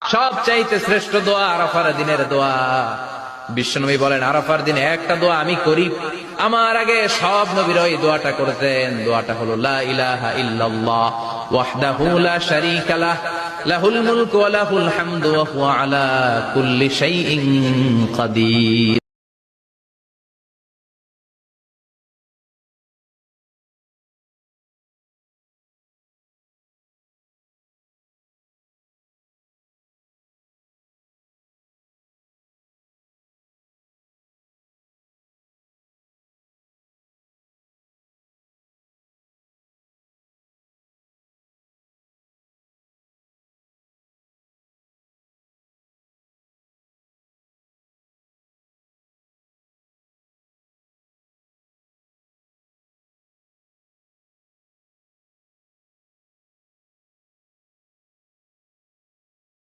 সবচাইতে শ্রেষ্ঠ দোয়া আরাফার দিনের দোয়া। বিশ্বনবী বলেন, আরাফার দিনে একটা দোয়া আমি করি, আমার আগে সব নবীরা এই দোয়াটা করতেন। দোয়াটা হলো লা ইলাহা ইল্লাল্লাহ ওয়াহদাহু লা শারীকা লাহ লাহুল মুলকু ওয়া লাহুল হামদু ওয়া হুয়া আলা কুল্লি শাইইন কাদির।